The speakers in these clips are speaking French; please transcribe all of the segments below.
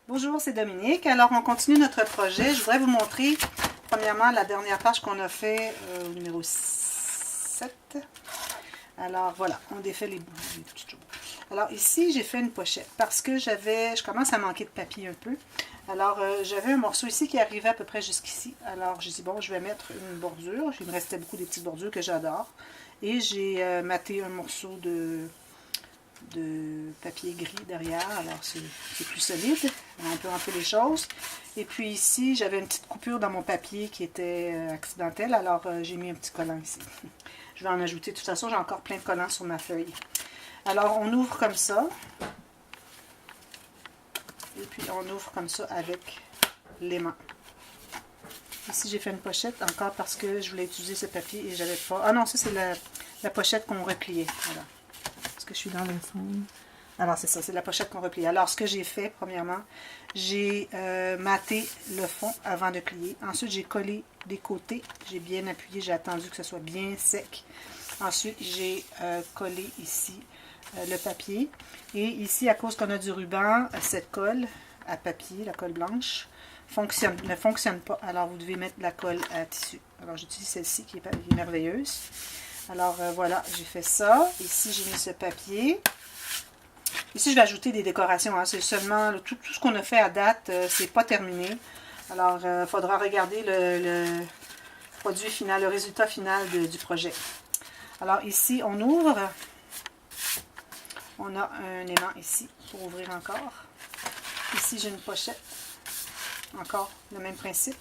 Bonjour, c'est Dominique. Alors, on continue notre projet. Je voudrais vous montrer, premièrement, la dernière page qu'on a fait au numéro 7. Alors, voilà, on défait les petites choses. Alors, ici, j'ai fait une pochette parce que je commence à manquer de papier un peu. Alors, j'avais un morceau ici qui arrivait à peu près jusqu'ici. Alors, j'ai dit, bon, je vais mettre une bordure. Il me restait beaucoup des petites bordures que j'adore. Et j'ai maté un morceau de papier gris derrière, alors c'est plus solide, on peut rentrer les choses. Et puis ici, j'avais une petite coupure dans mon papier qui était accidentelle, alors j'ai mis un petit collant ici. Je vais en ajouter, de toute façon, j'ai encore plein de collants sur ma feuille. Alors, on ouvre comme ça, et puis on ouvre comme ça avec l'aimant. Ici, j'ai fait une pochette, encore parce que je voulais utiliser ce papier et j'avais pas... Ah non, ça c'est la pochette qu'on repliait, voilà. Que je suis dans le fond. Alors, c'est ça, c'est la pochette qu'on replie. Alors, ce que j'ai fait, premièrement, j'ai maté le fond avant de plier. Ensuite, j'ai collé des côtés. J'ai bien appuyé, j'ai attendu que ce soit bien sec. Ensuite, j'ai collé ici le papier. Et ici, à cause qu'on a du ruban, cette colle à papier, la colle blanche, ne fonctionne pas. Alors, vous devez mettre la colle à tissu. Alors, j'utilise celle-ci qui est merveilleuse. Alors, voilà, j'ai fait ça. Ici, j'ai mis ce papier. Ici, je vais ajouter des décorations. Hein. C'est seulement tout ce qu'on a fait à date, c'est pas terminé. Alors, il faudra regarder le produit final, le résultat final du projet. Alors, ici, on ouvre. On a un aimant ici pour ouvrir encore. Ici, j'ai une pochette. Encore le même principe.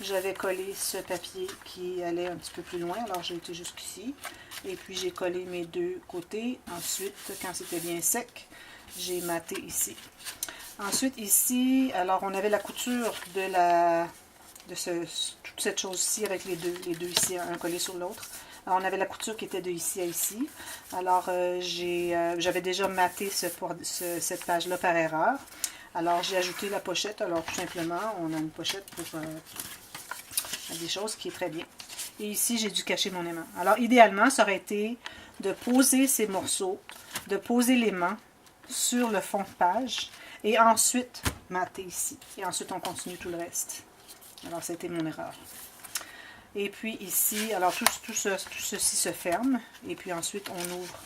J'avais collé ce papier qui allait un petit peu plus loin, alors j'ai été jusqu'ici. Et puis j'ai collé mes deux côtés. Ensuite, quand c'était bien sec, j'ai maté ici. Ensuite, ici, alors on avait la couture toute cette chose-ci avec les deux ici, un collé sur l'autre. Alors on avait la couture qui était de ici à ici. Alors j'avais déjà maté cette page-là par erreur. Alors j'ai ajouté la pochette. Alors tout simplement, on a une pochette pour... des choses qui est très bien. Et ici, j'ai dû cacher mon aimant. Alors, idéalement, ça aurait été de poser ces morceaux, de poser l'aimant sur le fond de page et ensuite mater ici. Et ensuite, on continue tout le reste. Alors, ça a été mon erreur. Et puis ici, alors tout ceci se ferme. Et puis ensuite, on ouvre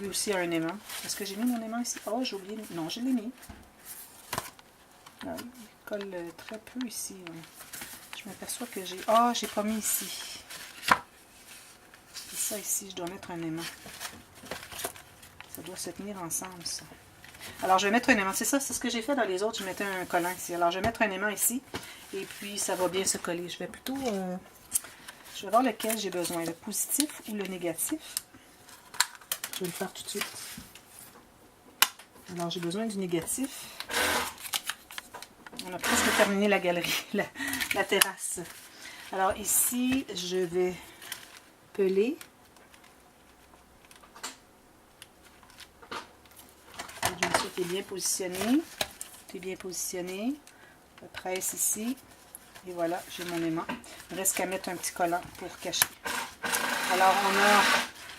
lui aussi un aimant. Est-ce que j'ai mis mon aimant ici? Oh, j'ai oublié. Non, je l'ai mis. Alors, il colle très peu ici. Je m'aperçois que j'ai... Ah, j'ai pas mis ici. Et ça ici, je dois mettre un aimant. Ça doit se tenir ensemble, ça. Alors, je vais mettre un aimant. C'est ça, c'est ce que j'ai fait dans les autres. Je mettais un collant ici. Alors, je vais mettre un aimant ici. Et puis, ça va bien se coller. Je vais plutôt... je vais voir lequel j'ai besoin. Le positif ou le négatif. Je vais le faire tout de suite. Alors, j'ai besoin du négatif. On a presque terminé la galerie, la terrasse. Alors ici, je vais peler. Tout est bien positionné. Tout est bien positionné. Je presse ici. Et voilà, j'ai mon aimant. Il ne reste qu'à mettre un petit collant pour cacher. Alors on a...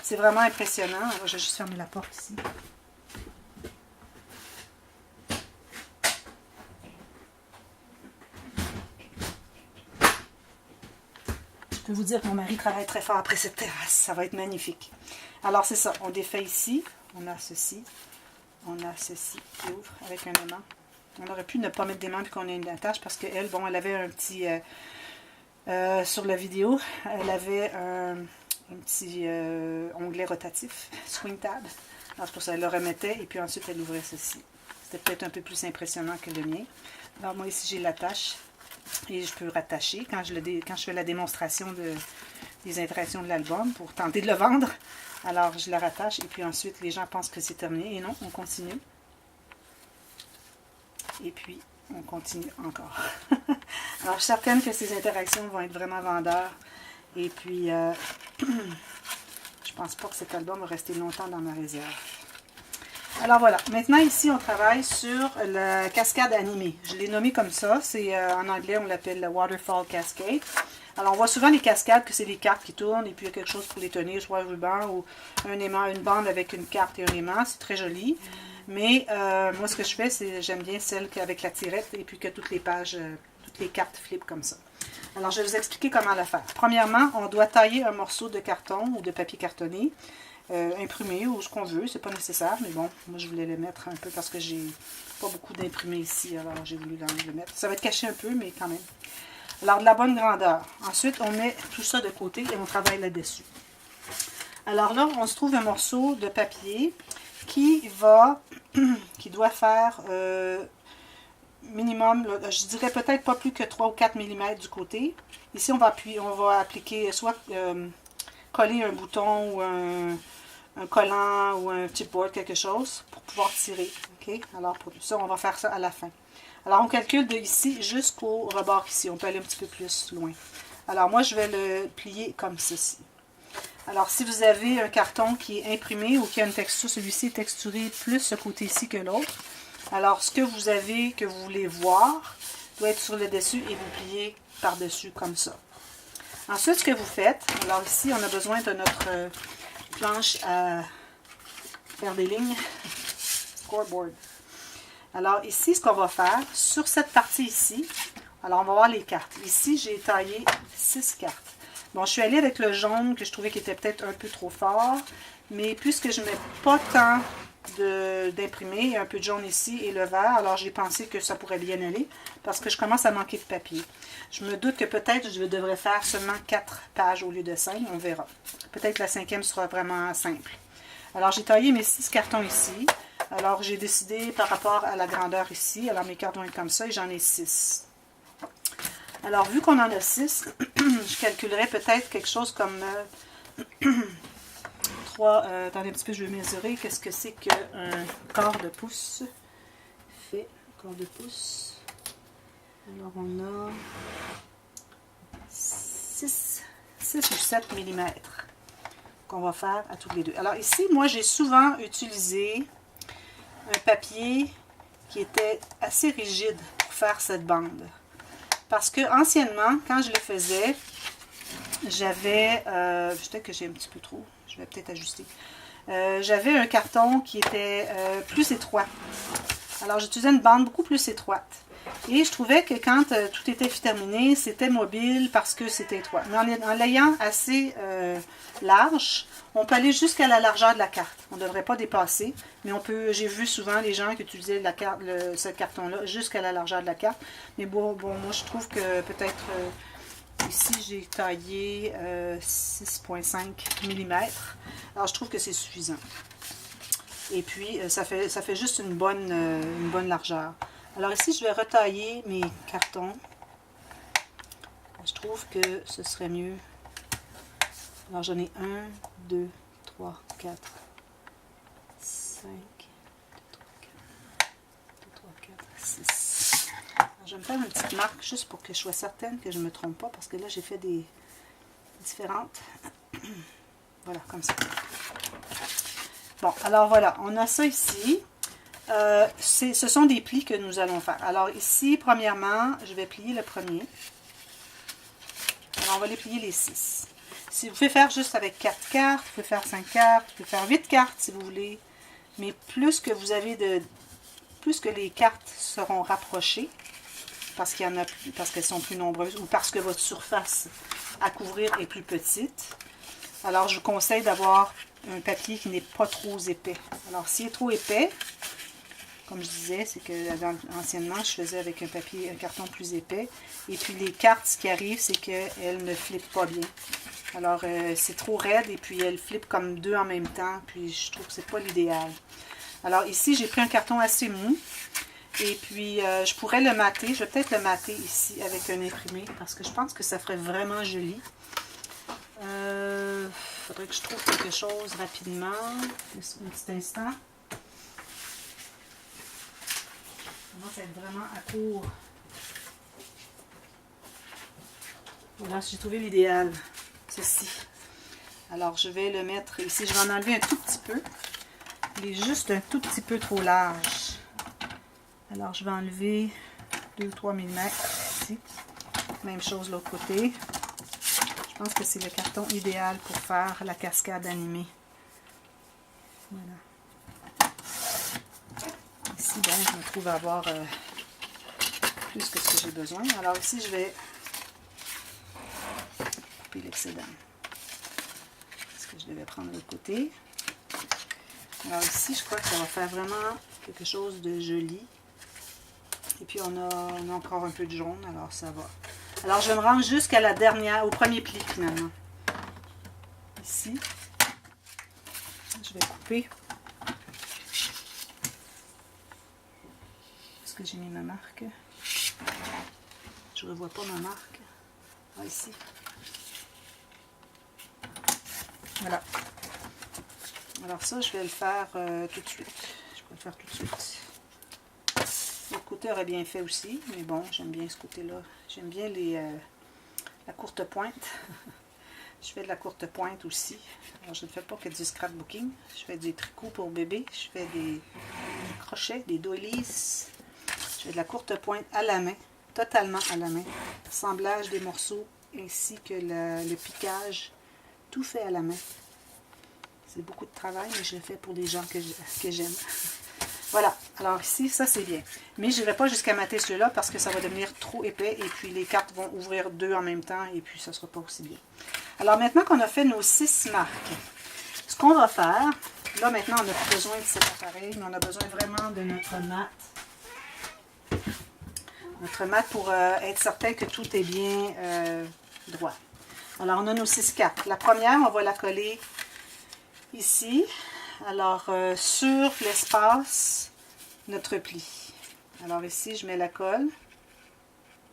C'est vraiment impressionnant. Je vais juste fermer la porte ici. Je peux vous dire que mon mari travaille très fort après cette terrasse. Ça va être magnifique. Alors, c'est ça. On défait ici. On a ceci. On a ceci qui ouvre avec un aimant. On aurait pu ne pas mettre d'aimant puis qu'on ait une attache parce qu'elle, bon, elle avait un petit... sur la vidéo, elle avait un petit onglet rotatif, swing tab. Alors, c'est pour ça, elle le remettait et puis ensuite, elle ouvrait ceci. C'était peut-être un peu plus impressionnant que le mien. Alors, moi, ici, j'ai l'attache. Et je peux rattacher quand je fais la démonstration des interactions de l'album pour tenter de le vendre. Alors, je la rattache et puis ensuite, les gens pensent que c'est terminé. Et non, on continue. Et puis, on continue encore. Alors, je suis certaine que ces interactions vont être vraiment vendeurs. Et puis, je pense pas que cet album va rester longtemps dans ma réserve. Alors voilà, maintenant ici on travaille sur la cascade animée. Je l'ai nommé comme ça, c'est en anglais on l'appelle la Waterfall Cascade. Alors on voit souvent les cascades que c'est des cartes qui tournent et puis il y a quelque chose pour les tenir, soit un ruban ou un aimant, une bande avec une carte et un aimant, c'est très joli. Mais moi, ce que je fais, c'est j'aime bien celle avec la tirette et puis que toutes les pages, toutes les cartes flippent comme ça. Alors, je vais vous expliquer comment le faire. Premièrement, on doit tailler un morceau de carton ou de papier cartonné, imprimé ou ce qu'on veut, c'est pas nécessaire, mais bon, moi je voulais le mettre un peu parce que j'ai pas beaucoup d'imprimés ici, alors j'ai voulu le mettre. Ça va être caché un peu, mais quand même. Alors, de la bonne grandeur. Ensuite, on met tout ça de côté et on travaille là-dessus. Alors là, on se trouve un morceau de papier qui doit faire minimum, là, je dirais peut-être pas plus que 3 ou 4 mm du côté. Ici, on va appliquer soit coller un bouton ou un collant ou un chipboard, quelque chose, pour pouvoir tirer. Okay? Alors, pour ça, on va faire ça à la fin. Alors, on calcule de ici jusqu'au rebord ici. On peut aller un petit peu plus loin. Alors, moi, je vais le plier comme ceci. Alors, si vous avez un carton qui est imprimé ou qui a une texture, celui-ci est texturé plus ce côté-ci que l'autre. Alors, ce que vous avez, que vous voulez voir, doit être sur le dessus et vous pliez par-dessus comme ça. Ensuite, ce que vous faites, alors ici, on a besoin de notre planche à faire des lignes, scoreboard. Alors ici, ce qu'on va faire, sur cette partie ici, alors on va voir les cartes. Ici, j'ai taillé 6 cartes. Bon, je suis allée avec le jaune que je trouvais qu'il était peut-être un peu trop fort, mais puisque je ne mets pas tant d'imprimer, il y a un peu de jaune ici et le vert, alors j'ai pensé que ça pourrait bien aller, parce que je commence à manquer de papier. Je me doute que peut-être je devrais faire seulement 4 pages au lieu de 5, on verra. Peut-être la 5e sera vraiment simple. Alors j'ai taillé mes 6 cartons ici. Alors, j'ai décidé par rapport à la grandeur ici. Alors, mes cartes vont être comme ça et j'en ai 6. Alors, vu qu'on en a 6, je calculerais peut-être quelque chose comme 3... attendez un petit peu, je vais mesurer. Qu'est-ce que c'est qu'un quart de pouce fait? Quart de pouce. Alors, on a 6 ou 7 mm qu'on va faire à tous les deux. Alors, ici, moi, j'ai souvent utilisé un papier qui était assez rigide pour faire cette bande. Parce que anciennement, quand je le faisais, j'avais, peut-être que j'ai un petit peu trop, je vais peut-être ajuster. J'avais un carton qui était plus étroit. Alors j'utilisais une bande beaucoup plus étroite. Et je trouvais que quand tout était terminé, c'était mobile parce que c'était étroit. Mais en l'ayant assez large, on peut aller jusqu'à la largeur de la carte. On ne devrait pas dépasser, mais on peut. J'ai vu souvent les gens qui utilisaient la carte, ce carton-là jusqu'à la largeur de la carte. Mais bon moi je trouve que peut-être ici j'ai taillé 6,5 mm. Alors je trouve que c'est suffisant. Et puis ça fait juste une bonne largeur. Alors ici, je vais retailler mes cartons. Je trouve que ce serait mieux. Alors j'en ai 1, 2, 3, 4, 5, 6. Alors, je vais me faire une petite marque juste pour que je sois certaine que je ne me trompe pas, parce que là, j'ai fait des différentes. Voilà, comme ça. Bon, alors voilà, on a ça ici. Ce sont des plis que nous allons faire. Alors ici, premièrement, je vais plier le premier. Alors on va les plier les 6. Si vous pouvez faire juste avec 4 cartes, vous pouvez faire 5 cartes, vous pouvez faire 8 cartes si vous voulez. Mais plus que vous avez plus que les cartes seront rapprochées, parce qu'il y en a plus, parce qu'elles sont plus nombreuses, ou parce que votre surface à couvrir est plus petite. Alors je vous conseille d'avoir un papier qui n'est pas trop épais. Alors s'il est trop épais, comme je disais, c'est que anciennement, je faisais avec un carton plus épais. Et puis les cartes, ce qui arrive, c'est qu'elles ne flippent pas bien. Alors, c'est trop raide et puis elles flippent comme deux en même temps. Puis je trouve que c'est pas l'idéal. Alors ici, j'ai pris un carton assez mou. Et puis, je pourrais le mater. Je vais peut-être le mater ici avec un imprimé parce que je pense que ça ferait vraiment joli. Faudrait que je trouve quelque chose rapidement. Juste un petit instant. Ça va être vraiment à court. Voilà, j'ai trouvé l'idéal. Ceci. Alors, je vais le mettre ici. Je vais en enlever un tout petit peu. Il est juste un tout petit peu trop large. Alors, je vais enlever 2-3 mm ici. Même chose de l'autre côté. Je pense que c'est le carton idéal pour faire la cascade animée. Voilà. ici, bon, je me trouve à avoir plus que ce que j'ai besoin. Alors ici, je vais couper l'excédent. Est-ce que je devais prendre l'autre côté? Alors ici, je crois que ça va faire vraiment quelque chose de joli. Et puis on a encore un peu de jaune, alors ça va. Alors je me rends jusqu'à la dernière, au premier pli finalement. Ici, je vais couper. Est-ce que j'ai mis ma marque? Je ne revois pas ma marque. Ah, ici. Voilà. Alors ça, je vais le faire tout de suite. Je peux le faire tout de suite. Le côté aurait bien fait aussi, mais bon, j'aime bien ce côté-là. J'aime bien la courte pointe. Je fais de la courte pointe aussi. Alors, je ne fais pas que du scrapbooking. Je fais des tricots pour bébé. Je fais des crochets, des doilies. Je fais de la courte pointe à la main, totalement à la main. Assemblage des morceaux ainsi que le piquage, tout fait à la main. C'est beaucoup de travail, mais je le fais pour des gens que j'aime. Voilà, alors ici, ça c'est bien. Mais je ne vais pas jusqu'à mater ceux-là parce que ça va devenir trop épais et puis les cartes vont ouvrir deux en même temps et puis ça ne sera pas aussi bien. Alors maintenant qu'on a fait nos 6 marques, ce qu'on va faire, là maintenant on n'a plus besoin de cet appareil, mais on a besoin vraiment de notre mat. Notre mat pour être certain que tout est bien droit. Alors on a nos 6 cartes. La première, on va la coller ici. Alors, sur l'espace, notre pli. Alors ici, je mets la colle,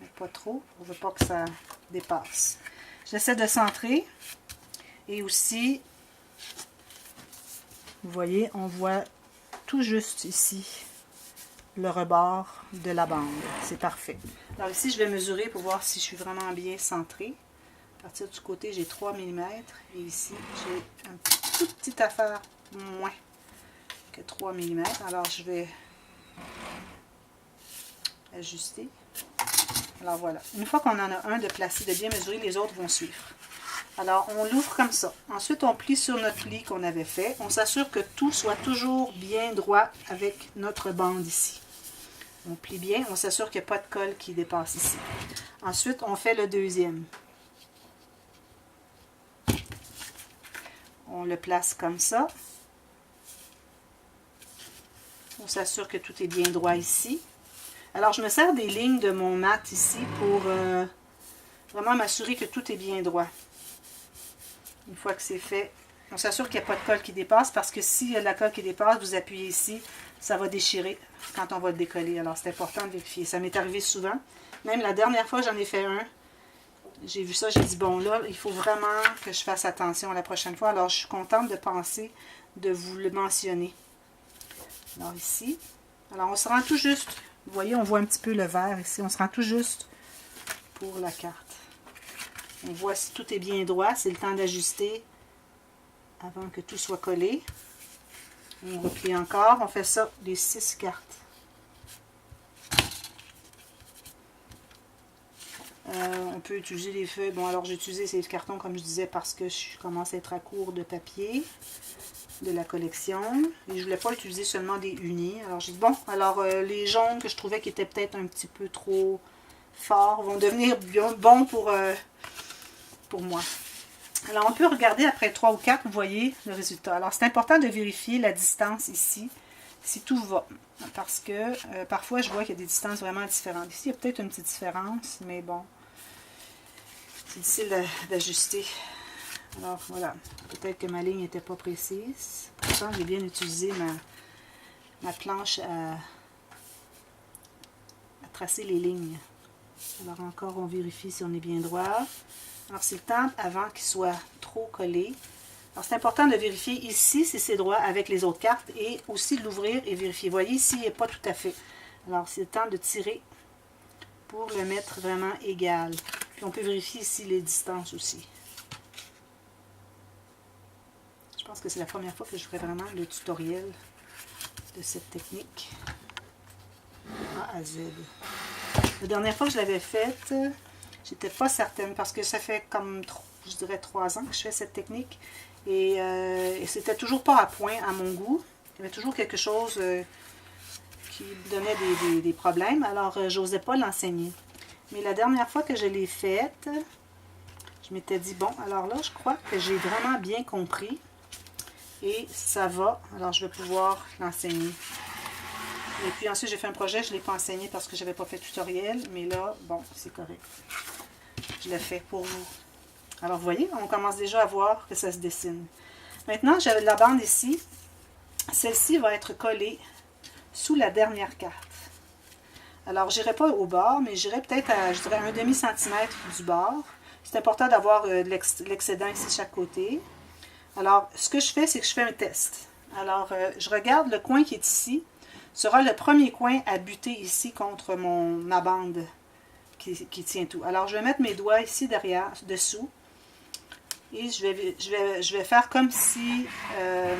mais pas trop, on ne veut pas que ça dépasse. J'essaie de centrer. Et aussi, vous voyez, on voit tout juste ici le rebord de la bande. C'est parfait. Alors ici, je vais mesurer pour voir si je suis vraiment bien centrée. À partir du côté, j'ai 3 mm. Et ici, j'ai une toute petite affaire moins que 3 mm. Alors, je vais ajuster. Alors, voilà. Une fois qu'on en a un de placé, de bien mesurer, les autres vont suivre. Alors, on l'ouvre comme ça. Ensuite, on plie sur notre pli qu'on avait fait. On s'assure que tout soit toujours bien droit avec notre bande ici. On plie bien. On s'assure qu'il n'y a pas de colle qui dépasse ici. Ensuite, on fait le deuxième. On le place comme ça. On s'assure que tout est bien droit ici. Alors, je me sers des lignes de mon mat ici pour vraiment m'assurer que tout est bien droit. Une fois que c'est fait, on s'assure qu'il n'y a pas de colle qui dépasse parce que s'il y a de la colle qui dépasse, vous appuyez ici, ça va déchirer quand on va le décoller. Alors, c'est important de vérifier. Ça m'est arrivé souvent. Même la dernière fois, j'en ai fait un. J'ai vu ça, j'ai dit, bon, là, il faut vraiment que je fasse attention la prochaine fois. Alors, je suis contente de penser, de vous le mentionner. Alors, ici. Alors, on se rend tout juste. Vous voyez, on voit un petit peu le vert ici. On se rend tout juste pour la carte. On voit si tout est bien droit. C'est le temps d'ajuster avant que tout soit collé. On replie encore. On fait ça, les 6 cartes. On peut utiliser les feuilles. Bon, alors j'ai utilisé ces cartons, comme je disais, parce que je commence à être à court de papier de la collection. Et je ne voulais pas utiliser seulement des unis. Alors j'ai dit, bon, alors les jaunes que je trouvais qui étaient peut-être un petit peu trop forts vont devenir bien bons pour moi. Alors on peut regarder après 3 ou 4, vous voyez le résultat. Alors c'est important de vérifier la distance ici, si tout va. Parce que parfois je vois qu'il y a des distances vraiment différentes. Ici il y a peut-être une petite différence, mais bon, c'est difficile d'ajuster. Alors voilà, peut-être que ma ligne n'était pas précise. Pourtant, j'ai bien utilisé ma planche à tracer les lignes. Alors encore, on vérifie si on est bien droit. Alors c'est le temps avant qu'il soit trop collé. Alors c'est important de vérifier ici si c'est droit avec les autres cartes et aussi de l'ouvrir et vérifier. Vous voyez, ici, il n'est pas tout à fait. Alors c'est le temps de tirer pour le mettre vraiment égal. Puis on peut vérifier ici les distances aussi. Je pense que c'est la première fois que je ferai vraiment le tutoriel de cette technique A à Z. La dernière fois que je l'avais faite, j'étais pas certaine parce que ça fait comme, je dirais, 3 ans que je fais cette technique et c'était toujours pas à point à mon goût. Il y avait toujours quelque chose qui me donnait des problèmes. Alors, j'osais pas l'enseigner. Mais la dernière fois que je l'ai faite, je m'étais dit, bon, alors là, je crois que j'ai vraiment bien compris. Et ça va. Alors, je vais pouvoir l'enseigner. Et puis ensuite, j'ai fait un projet. Je ne l'ai pas enseigné parce que je n'avais pas fait de tutoriel. Mais là, bon, c'est correct. Je l'ai fait pour vous. Alors, vous voyez, on commence déjà à voir que ça se dessine. Maintenant, j'ai la bande ici. Celle-ci va être collée sous la dernière carte. Alors, je n'irai pas au bord, mais j'irai peut-être à, je dirais, un demi-centimètre du bord. C'est important d'avoir l'excédent ici de chaque côté. Alors, ce que je fais, c'est que je fais un test. Alors, je regarde le coin qui est ici. Ce sera le premier coin à buter ici contre ma bande qui tient tout. Alors, je vais mettre mes doigts ici derrière, dessous. Et je vais faire comme si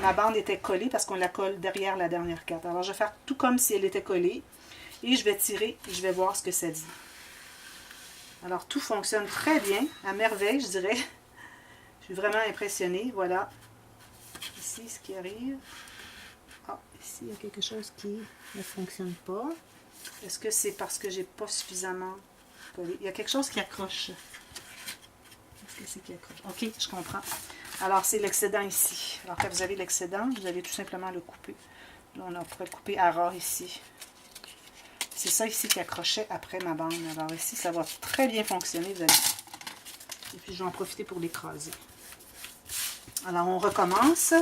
ma bande était collée, parce qu'on la colle derrière la dernière carte. Alors, je vais faire tout comme si elle était collée. Et je vais tirer et je vais voir ce que ça dit. Alors, tout fonctionne très bien, à merveille, je dirais. Je suis vraiment impressionnée. Voilà. Ici, ce qui arrive. Ah, ici, il y a quelque chose qui ne fonctionne pas. Est-ce que c'est parce que j'ai pas suffisamment collé? Il y a quelque chose qui accroche. Qu'est-ce que c'est qui accroche? OK, je comprends. Alors, c'est l'excédent ici. Alors, quand vous avez l'excédent, vous allez tout simplement le couper. Là, on pourrait le couper à ras ici. C'est ça ici qui accrochait après ma bande. Alors ici, ça va très bien fonctionner, vous allez. Et puis, je vais en profiter pour l'écraser. Alors, on recommence.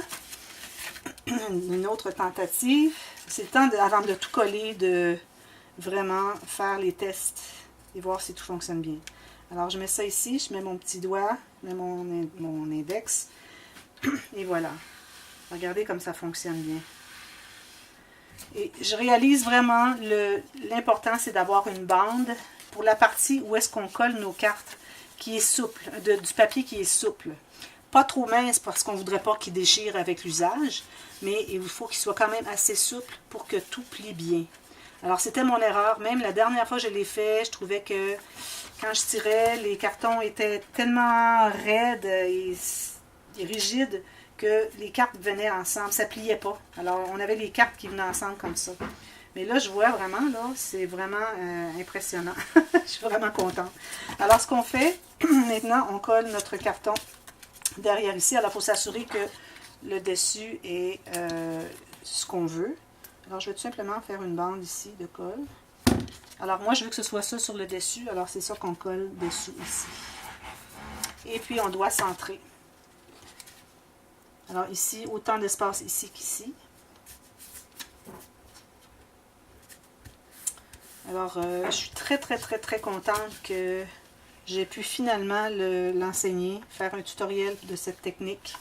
Une autre tentative. C'est le temps, avant de tout coller, de vraiment faire les tests et voir si tout fonctionne bien. Alors, je mets ça ici. Je mets mon petit doigt, je mets mon index. Et voilà. Regardez comme ça fonctionne bien. Et je réalise vraiment, l'important c'est d'avoir une bande pour la partie où est-ce qu'on colle nos cartes qui est souple, du papier qui est souple. Pas trop mince parce qu'on ne voudrait pas qu'il déchire avec l'usage, mais il faut qu'il soit quand même assez souple pour que tout plie bien. Alors c'était mon erreur, même la dernière fois que je l'ai fait, je trouvais que quand je tirais, les cartons étaient tellement raides et rigides que les cartes venaient ensemble, ça pliait pas. Alors, on avait les cartes qui venaient ensemble comme ça. Mais là, je vois vraiment, là, c'est vraiment impressionnant. Je suis vraiment contente. Alors, ce qu'on fait, maintenant, on colle notre carton derrière ici. Alors, il faut s'assurer que le dessus est ce qu'on veut. Alors, je vais tout simplement faire une bande ici de colle. Alors, moi, je veux que ce soit ça sur le dessus. Alors, c'est ça qu'on colle dessous ici. Et puis, on doit centrer. Alors ici, autant d'espace ici qu'ici. Alors, je suis très contente que j'ai pu finalement l'enseigner, faire un tutoriel de cette technique.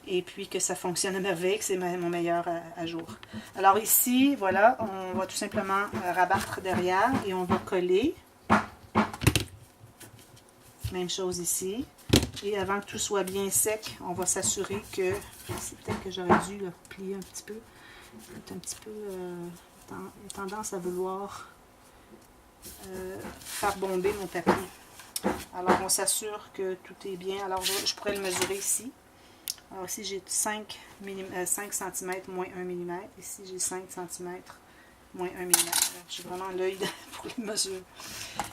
Et puis que ça fonctionne à merveille, que c'est mon meilleur à jour. Alors ici, voilà, on va tout simplement rabattre derrière et on va coller. Même chose ici. Et avant que tout soit bien sec, on va s'assurer que... C'est peut-être que j'aurais dû le plier un petit peu. C'est un petit peu... tendance à vouloir faire bomber mon papier. Alors, on s'assure que tout est bien. Alors, je pourrais le mesurer ici. Alors, ici, j'ai 5 cm moins 1 mm. Ici, j'ai 5 cm moins 1 mm. J'ai vraiment l'œil pour les mesures.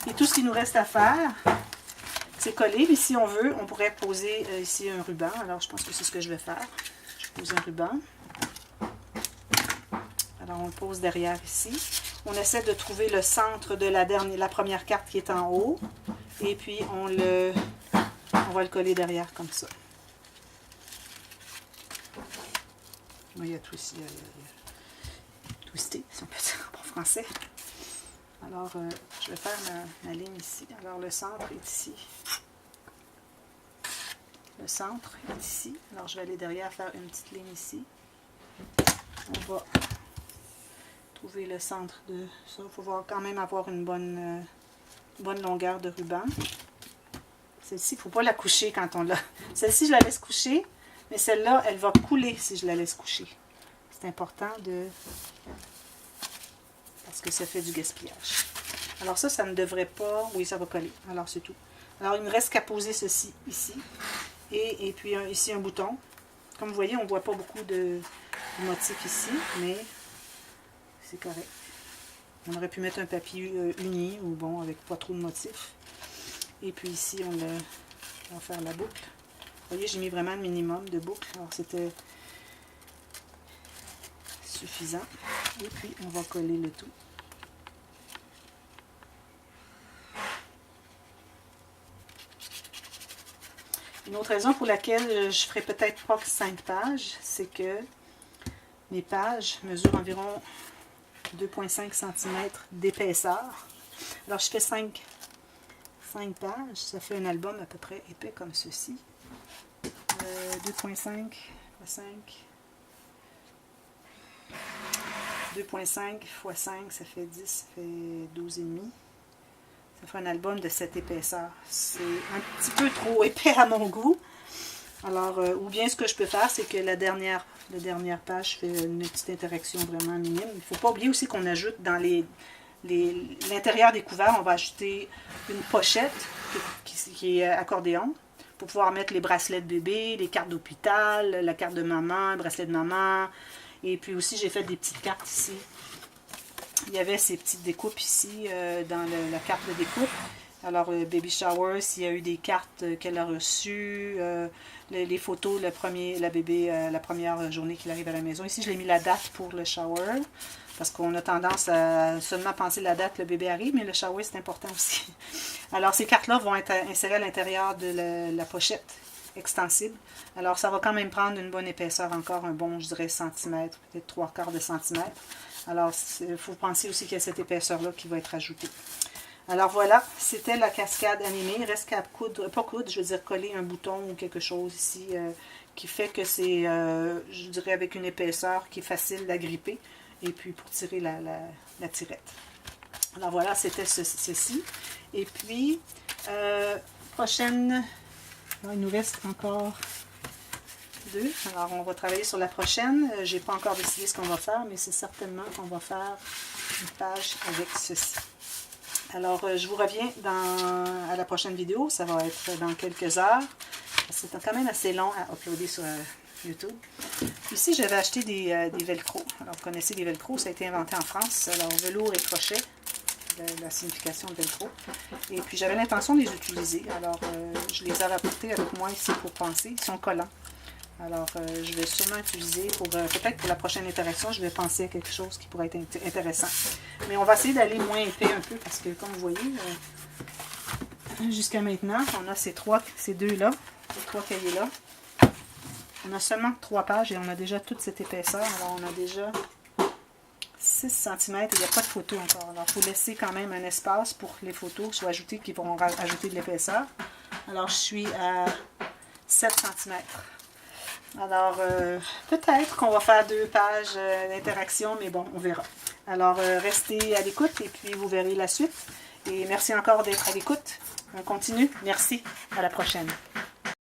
Et tout ce qu'il nous reste à faire... c'est collé, mais si on veut, on pourrait poser ici un ruban. Alors, je pense que c'est ce que je vais faire. Je pose un ruban. Alors, on le pose derrière ici. On essaie de trouver le centre de la première carte qui est en haut. Et puis, on va le coller derrière comme ça. Il y a twisté, si on peut dire en français. Alors, je vais faire ma ligne ici. Alors, le centre est ici. Le centre est ici. Alors, je vais aller derrière faire une petite ligne ici. On va trouver le centre de ça. Il faut quand même avoir une bonne longueur de ruban. Celle-ci, il ne faut pas la coucher quand on l'a. Celle-ci, je la laisse coucher, mais celle-là, elle va couler si je la laisse coucher. C'est important parce que ça fait du gaspillage. Alors ça ne devrait pas... Oui, ça va coller. Alors, c'est tout. Alors, il ne me reste qu'à poser ceci ici. Et puis, ici, un bouton. Comme vous voyez, on ne voit pas beaucoup de motifs ici, mais c'est correct. On aurait pu mettre un papier uni ou bon, avec pas trop de motifs. Et puis ici, on va faire la boucle. Vous voyez, j'ai mis vraiment le minimum de boucles. Alors, c'était suffisant. Et puis, on va coller le tout. Une autre raison pour laquelle je ferai peut-être pas 5 pages, c'est que mes pages mesurent environ 2,5 cm d'épaisseur. Alors, je fais 5 pages. Ça fait un album à peu près épais comme ceci. 2,5 x 5. 2,5 x 5, ça fait 10, ça fait 12,5. Ça fait un album de cette épaisseur. C'est un petit peu trop épais à mon goût. Alors, ou bien ce que je peux faire, c'est que la dernière page, je fais une petite interaction vraiment minime. Il ne faut pas oublier aussi qu'on ajoute dans l'intérieur des couverts, on va ajouter une pochette qui est accordéon pour pouvoir mettre les bracelets de bébé, les cartes d'hôpital, la carte de maman, le bracelet de maman. Et puis aussi, j'ai fait des petites cartes ici. Il y avait ces petites découpes ici dans la carte de découpe. Alors, baby shower, s'il y a eu des cartes qu'elle a reçues, les photos, la première journée qu'il arrive à la maison. Ici, je l'ai mis la date pour le shower, parce qu'on a tendance à seulement penser la date, le bébé arrive, mais le shower, c'est important aussi. Alors, ces cartes-là vont être insérées à l'intérieur de la pochette extensible. Alors, ça va quand même prendre une bonne épaisseur, encore un bon, je dirais, centimètre, peut-être 3/4 de centimètre. Alors, il faut penser aussi qu'il y a cette épaisseur-là qui va être ajoutée. Alors voilà, c'était la cascade animée. Il reste qu'à coudre, pas coudre, je veux dire coller un bouton ou quelque chose ici qui fait que c'est, je dirais, avec une épaisseur qui est facile à gripper. Et puis pour tirer la tirette. Alors voilà, c'était ceci. Et puis, prochaine, il nous reste encore 2. Alors on va travailler sur la prochaine. Je n'ai pas encore décidé ce qu'on va faire, mais c'est certainement qu'on va faire une page avec ceci. Alors, je vous reviens à la prochaine vidéo. Ça va être dans quelques heures. C'est quand même assez long à uploader sur YouTube. Ici, j'avais acheté des velcro. Alors, vous connaissez les velcro, ça a été inventé en France. Alors, velours et crochet, la signification de velcro. Et puis, j'avais l'intention de les utiliser. Alors, je les ai rapportés avec moi ici pour penser. Ils sont collants. Alors, je vais sûrement utiliser peut-être pour la prochaine interaction, je vais penser à quelque chose qui pourrait être intéressant. Mais on va essayer d'aller moins épais un peu parce que, comme vous voyez, jusqu'à maintenant, on a ces deux-là, ces 3 cahiers-là. On a seulement 3 pages et on a déjà toute cette épaisseur. Alors, on a déjà 6 cm et il n'y a pas de photos encore. Alors, il faut laisser quand même un espace pour que les photos soient ajoutées, qui vont ajouter de l'épaisseur. Alors, je suis à 7 cm. Alors, peut-être qu'on va faire 2 pages d'interaction, mais bon, on verra. Alors, restez à l'écoute et puis vous verrez la suite. Et merci encore d'être à l'écoute. On continue. Merci. À la prochaine.